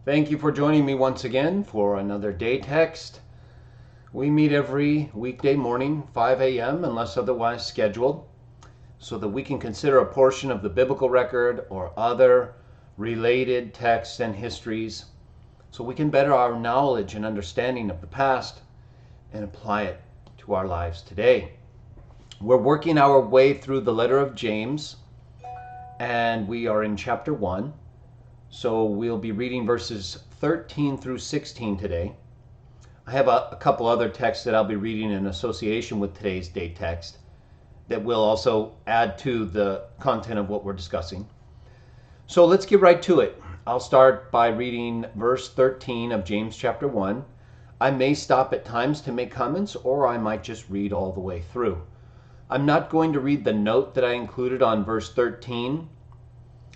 Thank you for joining me once again for another day text. We meet every weekday morning, 5 a.m., unless otherwise scheduled, so that we can consider a portion of the biblical record or other related texts and histories, so we can better our knowledge and understanding of the past and apply it to our lives today. We're working our way through the letter of James, and we are in chapter 1. So we'll be reading verses 13 through 16 today. I have a couple other texts that I'll be reading in association with today's day text that will also add to the content of what we're discussing. So let's get right to it. I'll start by reading verse 13 of James chapter 1. I may stop at times to make comments, or I might just read all the way through. I'm not going to read the note that I included on verse 13,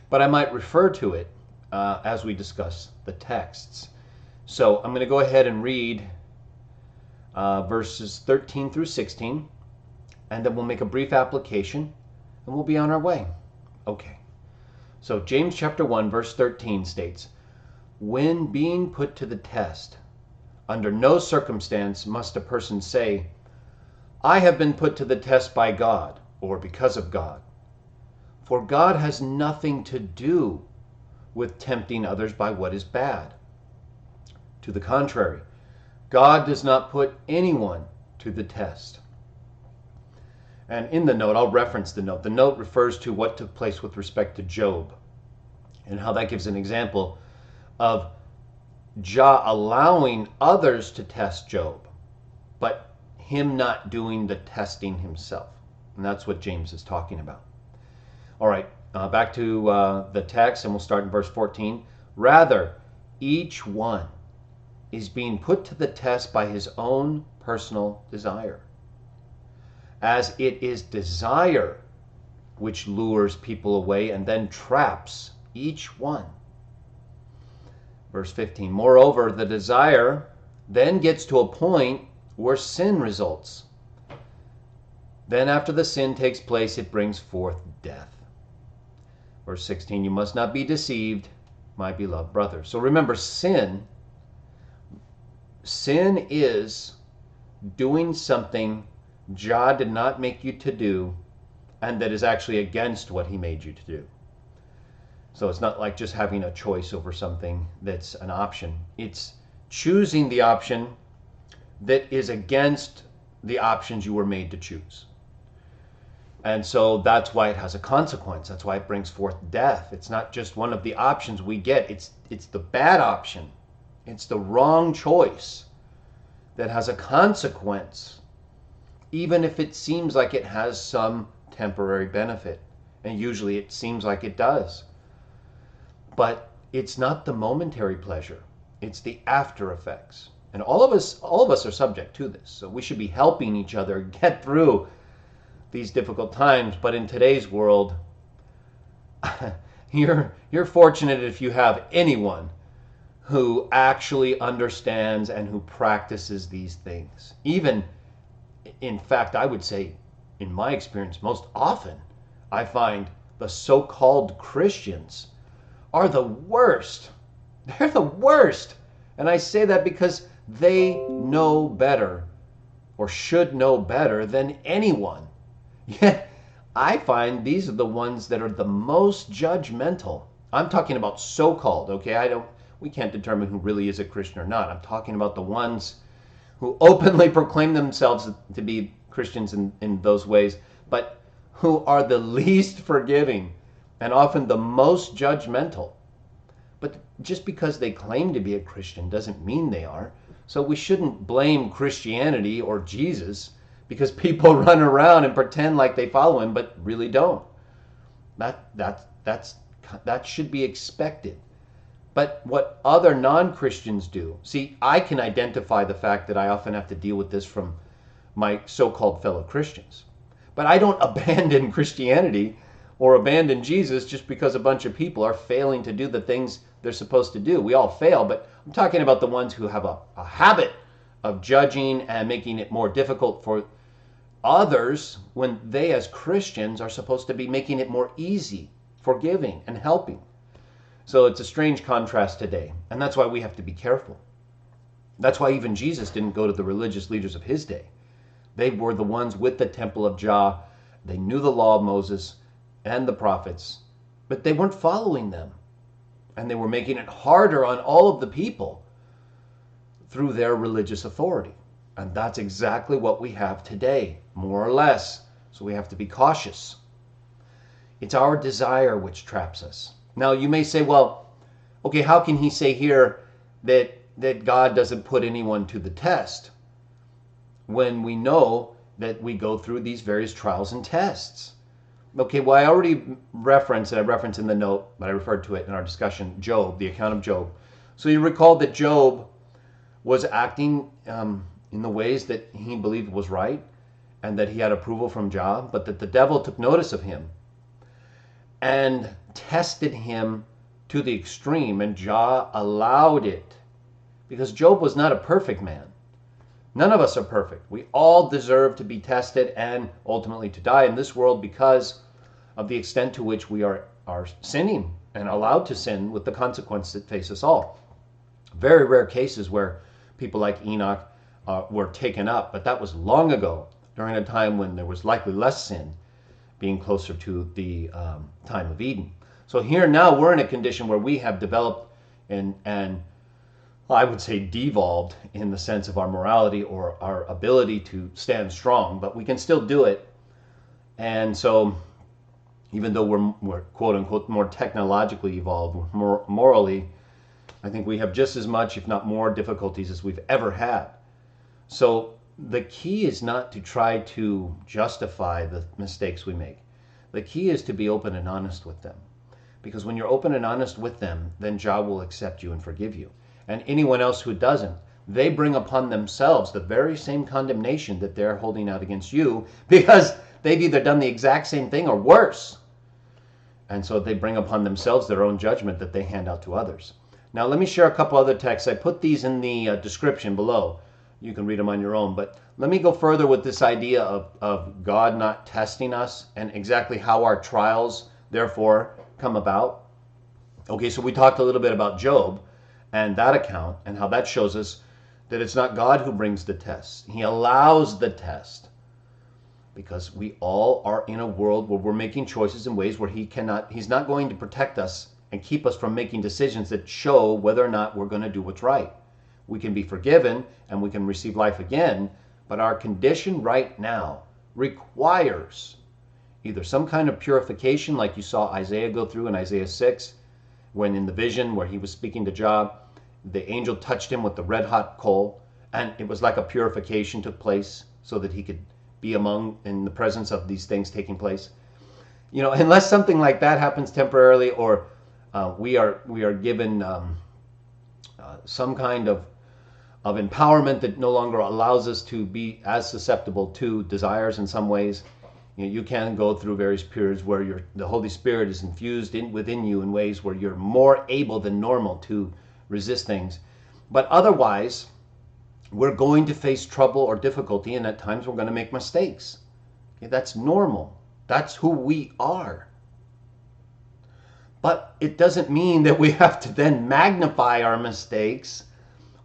but I might refer to it as we discuss the texts. So I'm going to go ahead and read verses 13 through 16, and then we'll make a brief application, and we'll be on our way. Okay. So James chapter 1, verse 13 states, "When being put to the test, under no circumstance must a person say, 'I have been put to the test by God,' or 'because of God.' For God has nothing to do with tempting others by what is bad. To the contrary, God does not put anyone to the test." And in the note, I'll reference the note. The note refers to what took place with respect to Job and how that gives an example of Jah allowing others to test Job, but him not doing the testing himself. And that's what James is talking about. All right. Back to the text, and we'll start in verse 14. "Rather, each one is being put to the test by his own personal desire, as it is desire which lures people away and then traps each one." Verse 15. "Moreover, the desire then gets to a point where sin results. Then after the sin takes place, it brings forth death." Verse 16, "You must not be deceived, my beloved brothers." So remember, sin is doing something Jah did not make you to do, and that is actually against what he made you to do. So it's not like just having a choice over something that's an option. It's choosing the option that is against the options you were made to choose. And so that's why it has a consequence. That's why it brings forth death. It's not just one of the options we get. It's the bad option. It's the wrong choice that has a consequence, even if it seems like it has some temporary benefit. And usually it seems like it does. But it's not the momentary pleasure. It's the after effects. And all of us are subject to this. So we should be helping each other get through these difficult times. But in today's world, you're fortunate if you have anyone who actually understands and who practices these things. Even, in fact, I would say, in my experience, most often, I find the so-called Christians are the worst. They're the worst. And I say that because they know better, or should know better than anyone. Yet I find these are the ones that are the most judgmental. I'm talking about so-called, okay? We can't determine who really is a Christian or not. I'm talking about the ones who openly proclaim themselves to be Christians in those ways, but who are the least forgiving and often the most judgmental. But just because they claim to be a Christian doesn't mean they are. So we shouldn't blame Christianity or Jesus because people run around and pretend like they follow him but really don't. That should be expected. But what other non-Christians do, see, I can identify the fact that I often have to deal with this from my so-called fellow Christians. But I don't abandon Christianity or abandon Jesus just because a bunch of people are failing to do the things they're supposed to do. We all fail, but I'm talking about the ones who have a habit of judging and making it more difficult for others when they as Christians are supposed to be making it more easy, forgiving, and helping. So it's a strange contrast today. And that's why we have to be careful. That's why even Jesus didn't go to the religious leaders of his day. They were the ones with the temple of Jah. They knew the law of Moses and the prophets, but they weren't following them. And they were making it harder on all of the people through their religious authority. And that's exactly what we have today, more or less. So we have to be cautious. It's our desire which traps us. Now you may say, well, okay, how can he say here that God doesn't put anyone to the test when we know that we go through these various trials and tests? Okay, well, I already referenced, and I referenced in the note, but I referred to it in our discussion, Job, the account of Job. So you recall that Job was acting in the ways that he believed was right, and that he had approval from Jah, but that the devil took notice of him and tested him to the extreme, and Jah allowed it, because Job was not a perfect man. None of us are perfect. We all deserve to be tested and ultimately to die in this world because of the extent to which we are sinning and allowed to sin with the consequences that face us all. Very rare cases where people like Enoch were taken up, but that was long ago, during a time when there was likely less sin, being closer to the time of Eden. So here now we're in a condition where we have developed and I would say devolved in the sense of our morality or our ability to stand strong, but we can still do it. And so even though we're quote unquote more technologically evolved, more morally, I think we have just as much, if not more, difficulties as we've ever had. So the key is not to try to justify the mistakes we make. The key is to be open and honest with them. Because when you're open and honest with them, then Jah will accept you and forgive you. And anyone else who doesn't, they bring upon themselves the very same condemnation that they're holding out against you, because they've either done the exact same thing or worse. And so they bring upon themselves their own judgment that they hand out to others. Now let me share a couple other texts. I put these in the description below. You can read them on your own. But let me go further with this idea of God not testing us and exactly how our trials, therefore, come about. Okay, so we talked a little bit about Job and that account and how that shows us that it's not God who brings the test. He allows the test because we all are in a world where we're making choices in ways where he's not going to protect us and keep us from making decisions that show whether or not we're going to do what's right. We can be forgiven and we can receive life again, but our condition right now requires either some kind of purification like you saw Isaiah go through in Isaiah 6, when in the vision where he was speaking to Job, the angel touched him with the red hot coal, and it was like a purification took place so that he could be in the presence of these things taking place. You know, unless something like that happens temporarily, or we are given some kind of empowerment that no longer allows us to be as susceptible to desires in some ways. You can go through various periods where the Holy Spirit is infused within you in ways where you're more able than normal to resist things. But otherwise, we're going to face trouble or difficulty, and at times we're going to make mistakes. Okay, that's normal. That's who we are. But it doesn't mean that we have to then magnify our mistakes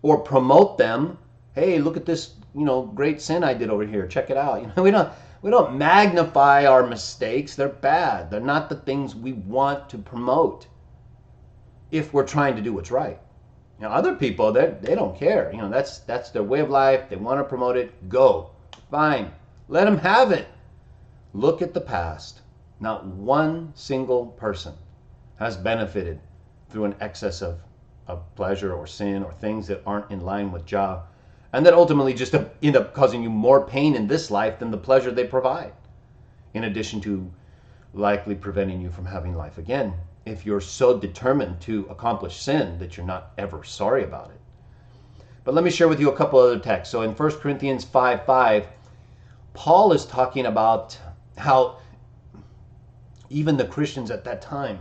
or promote them. Hey, look at this, great sin I did over here. Check it out. We don't magnify our mistakes. They're bad. They're not the things we want to promote if we're trying to do what's right. Other people, they don't care. That's their way of life. They want to promote it. Go. Fine. Let them have it. Look at the past. Not one single person has benefited through an excess of pleasure or sin or things that aren't in line with Jah, and that ultimately just end up causing you more pain in this life than the pleasure they provide, in addition to likely preventing you from having life again if you're so determined to accomplish sin that you're not ever sorry about it. But let me share with you a couple other texts. So in 1 Corinthians 5:5, Paul is talking about how even the Christians at that time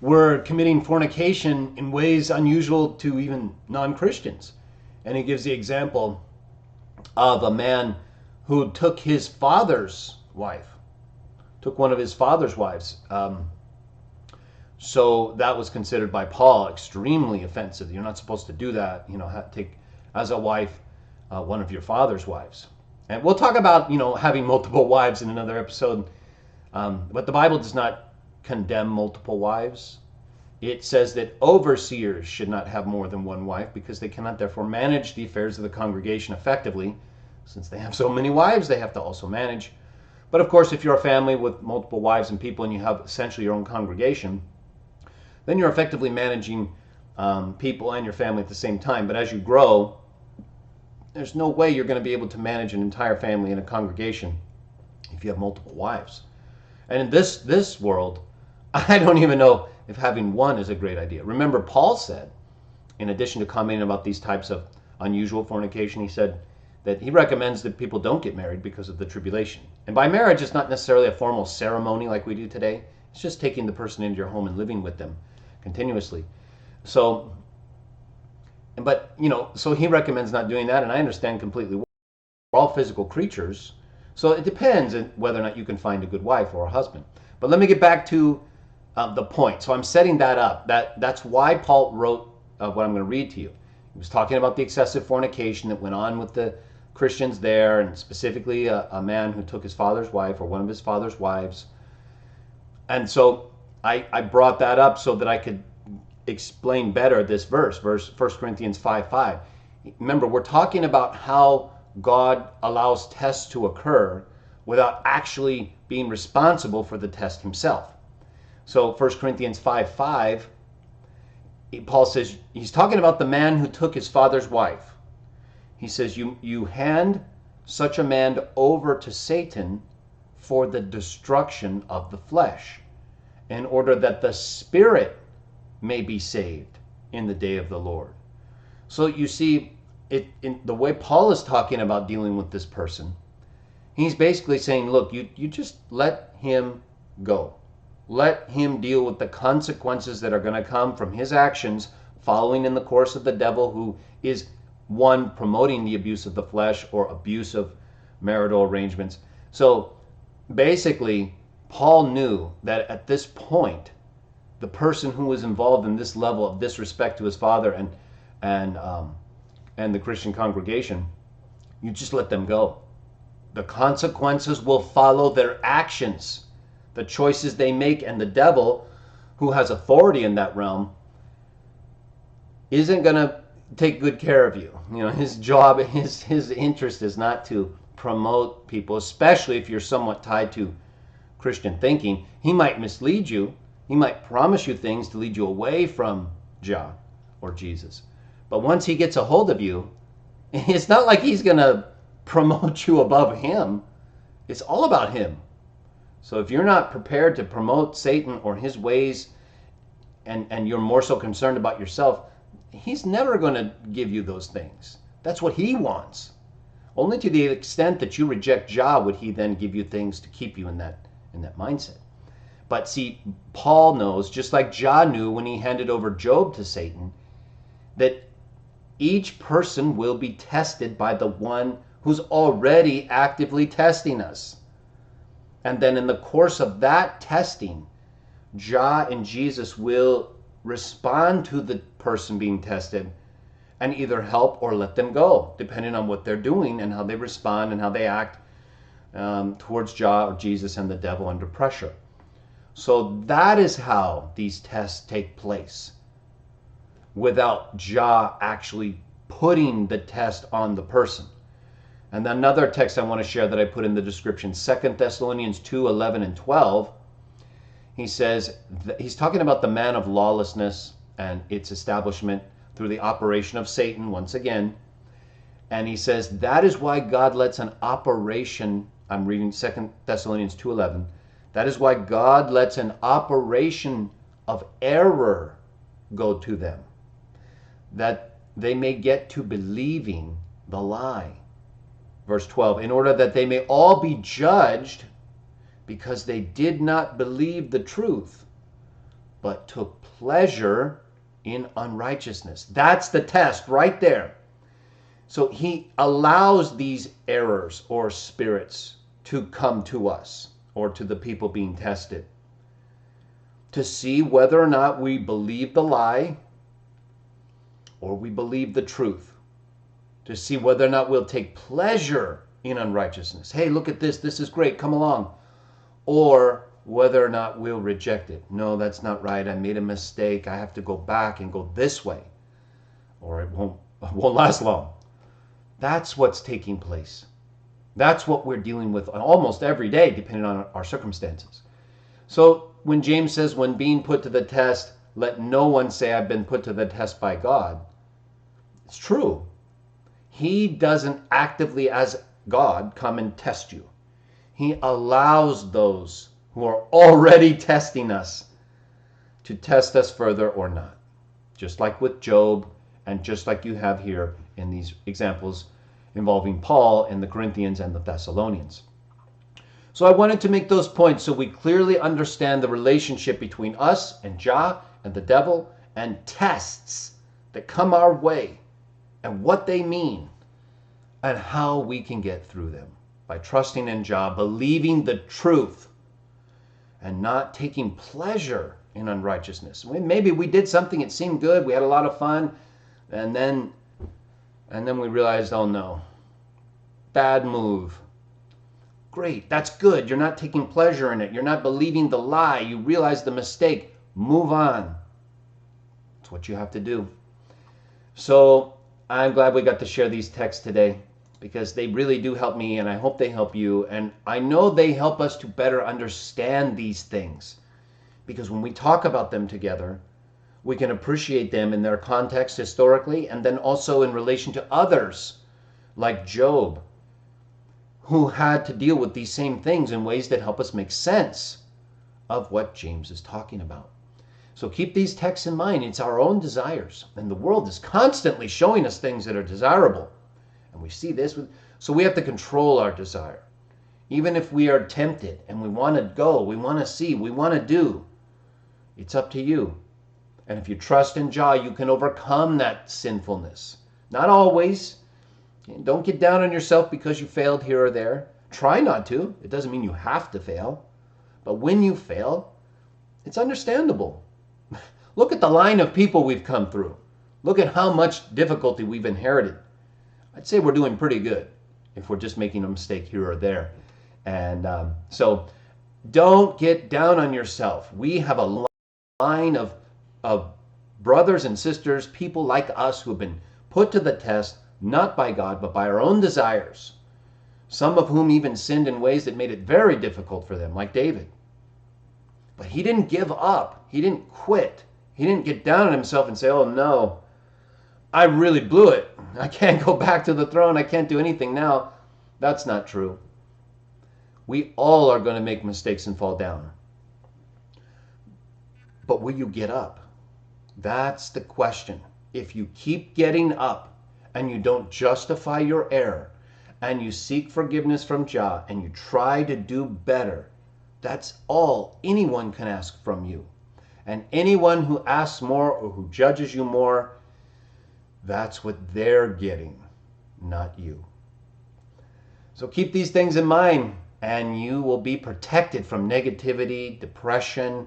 were committing fornication in ways unusual to even non-Christians. And he gives the example of a man who took his father's wife, took one of his father's wives. So that was considered by Paul extremely offensive. You're not supposed to do that. Take as a wife one of your father's wives. And we'll talk about having multiple wives in another episode. But the Bible does not condemn multiple wives. It says that overseers should not have more than one wife because they cannot therefore manage the affairs of the congregation effectively. Since they have so many wives, they have to also manage. But of course, if you're a family with multiple wives and people and you have essentially your own congregation, then you're effectively managing people and your family at the same time. But as you grow, there's no way you're going to be able to manage an entire family in a congregation if you have multiple wives. And in this world, I don't even know if having one is a great idea. Remember, Paul said, in addition to commenting about these types of unusual fornication, he said that he recommends that people don't get married because of the tribulation. And by marriage, it's not necessarily a formal ceremony like we do today. It's just taking the person into your home and living with them continuously. So he recommends not doing that, and I understand completely. We're all physical creatures, so it depends on whether or not you can find a good wife or a husband. But let me get back to the point. So I'm setting that up. That's why Paul wrote what I'm going to read to you. He was talking about the excessive fornication that went on with the Christians there, and specifically a man who took his father's wife or one of his father's wives. And so I brought that up so that I could explain better this verse 1 Corinthians 5:5. Remember, we're talking about how God allows tests to occur without actually being responsible for the test himself. So 1 Corinthians 5:5, Paul says, he's talking about the man who took his father's wife. He says, you hand such a man over to Satan for the destruction of the flesh, in order that the spirit may be saved in the day of the Lord. So you see, in the way Paul is talking about dealing with this person, he's basically saying, look, you just let him go. Let him deal with the consequences that are going to come from his actions following in the course of the devil, who is one, promoting the abuse of the flesh or abuse of marital arrangements. So basically, Paul knew that at this point, the person who was involved in this level of disrespect to his father and the Christian congregation, you just let them go. The consequences will follow their actions, the choices they make, and the devil, who has authority in that realm, isn't going to take good care of you. His job, his interest is not to promote people, especially if you're somewhat tied to Christian thinking. He might mislead you. He might promise you things to lead you away from Jah or Jesus. But once he gets a hold of you, it's not like he's going to promote you above him. It's all about him. So if you're not prepared to promote Satan or his ways, and you're more so concerned about yourself, he's never going to give you those things. That's what he wants. Only to the extent that you reject Jah would he then give you things to keep you in that mindset. But see, Paul knows, just like Jah knew when he handed over Job to Satan, that each person will be tested by the one who's already actively testing us. And then in the course of that testing, Jah and Jesus will respond to the person being tested and either help or let them go, depending on what they're doing and how they respond and how they act towards Jah or Jesus and the devil under pressure. So that is how these tests take place, without Jah actually putting the test on the person. And another text I want to share that I put in the description, 2 Thessalonians 2:11 and 12, he says, he's talking about the man of lawlessness and its establishment through the operation of Satan once again. And he says, that is why God lets an operation, I'm reading 2 Thessalonians 2:11, that is why God lets an operation of error go to them, that they may get to believing the lie. Verse 12, in order that they may all be judged because they did not believe the truth, but took pleasure in unrighteousness. That's the test right there. So he allows these errors or spirits to come to us or to the people being tested. to see whether or not we believe the lie or we believe the truth, to see whether or not we'll take pleasure in unrighteousness. Hey, look at this. This is great. Come along. Or whether or not we'll reject it. No, that's not right. I made a mistake. I have to go back and go this way, or it won't last long. That's what's taking place. That's what we're dealing with almost every day, depending on our circumstances. So when James says, when being put to the test, let no one say I've been put to the test by God, it's true. He doesn't actively, as God, come and test you. He allows those who are already testing us to test us further or not. Just like with Job, and just like you have here in these examples involving Paul and the Corinthians and the Thessalonians. So I wanted to make those points so we clearly understand the relationship between us and Jah and the devil and tests that come our way and what they mean and how we can get through them by trusting in Jah, believing the truth, and not taking pleasure in unrighteousness. Maybe we did something, it seemed good, we had a lot of fun, and then we realized, oh no, bad move. Great, that's good. You're not taking pleasure in it. You're not believing the lie. You realize the mistake. Move on. That's what you have to do. So I'm glad we got to share these texts today, because they really do help me, and I hope they help you. And I know they help us to better understand these things, because when we talk about them together, we can appreciate them in their context historically, and then also in relation to others, like Job, who had to deal with these same things in ways that help us make sense of what James is talking about. So keep these texts in mind. It's our own desires, and the world is constantly showing us things that are desirable. And we see this, so we have to control our desire. Even if we are tempted and we want to go, we want to see, we want to do, it's up to you. And if you trust in Jah, you can overcome that sinfulness. Not always. Don't get down on yourself because you failed here or there. Try not to. It doesn't mean you have to fail. But when you fail, it's understandable. Look at the line of people we've come through. Look at how much difficulty we've inherited. I'd say we're doing pretty good if we're just making a mistake here or there. And so don't get down on yourself. We have a line of brothers and sisters, people like us who have been put to the test, not by God, but by our own desires. Some of whom even sinned in ways that made it very difficult for them, like David. But he didn't give up. He didn't quit. He didn't get down on himself and say, oh no, I really blew it. I can't go back to the throne. I can't do anything now. That's not true. We all are going to make mistakes and fall down. But will you get up? That's the question. If you keep getting up and you don't justify your error and you seek forgiveness from Jah and you try to do better, that's all anyone can ask from you. And anyone who asks more or who judges you more, that's what they're getting, not you. So keep these things in mind, and you will be protected from negativity, depression,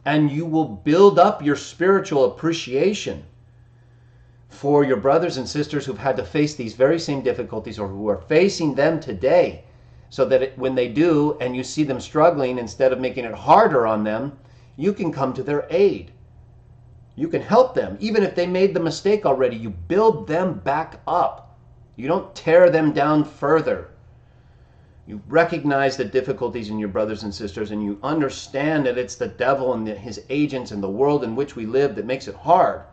and you will build up your spiritual appreciation for your brothers and sisters who've had to face these very same difficulties or who are facing them today, so that when they do and you see them struggling, instead of making it harder on them, you can come to their aid. You can help them. Even if they made the mistake already, you build them back up. You don't tear them down further. You recognize the difficulties in your brothers and sisters, and you understand that it's the devil and his agents and the world in which we live that makes it hard.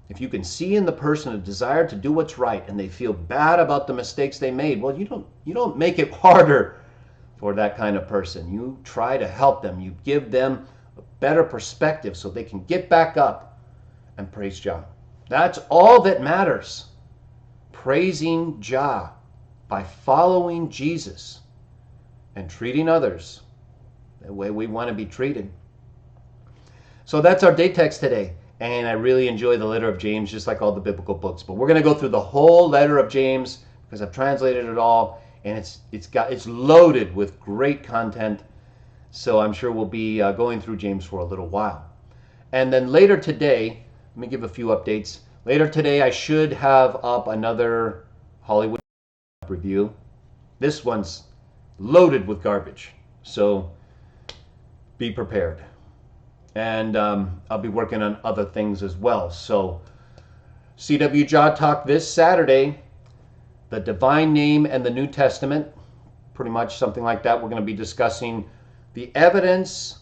If you can see in the person a desire to do what's right and they feel bad about the mistakes they made, well, you don't make it harder for that kind of person. You try to help them. You give them a better perspective so they can get back up and praise Jah. That's all that matters. Praising Jah by following Jesus and treating others the way we want to be treated. So that's our day text today. And I really enjoy the letter of James, just like all the biblical books. But we're going to go through the whole letter of James because I've translated it all, and it's loaded with great content So I'm sure we'll be going through James for a little while. And then later today, let me give a few updates. Later today, I should have up another Hollywood review. This one's loaded with garbage, so be prepared. And I'll be working on other things as well. So CW Jaw Talk this Saturday, the divine name and the New Testament, pretty much something like that. We're going to be discussing the evidence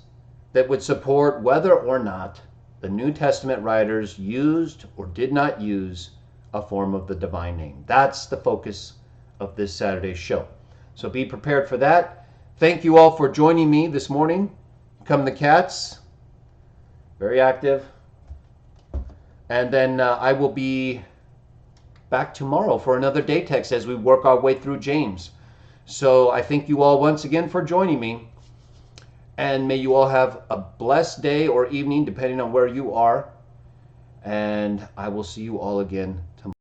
that would support whether or not the New Testament writers used or did not use a form of the divine name. That's the focus of this Saturday's show. So be prepared for that. Thank you all for joining me this morning. Come the Cats. Very active. And then I will be back tomorrow for another day text as we work our way through James. So I thank you all once again for joining me. And may you all have a blessed day or evening, depending on where you are. And I will see you all again tomorrow.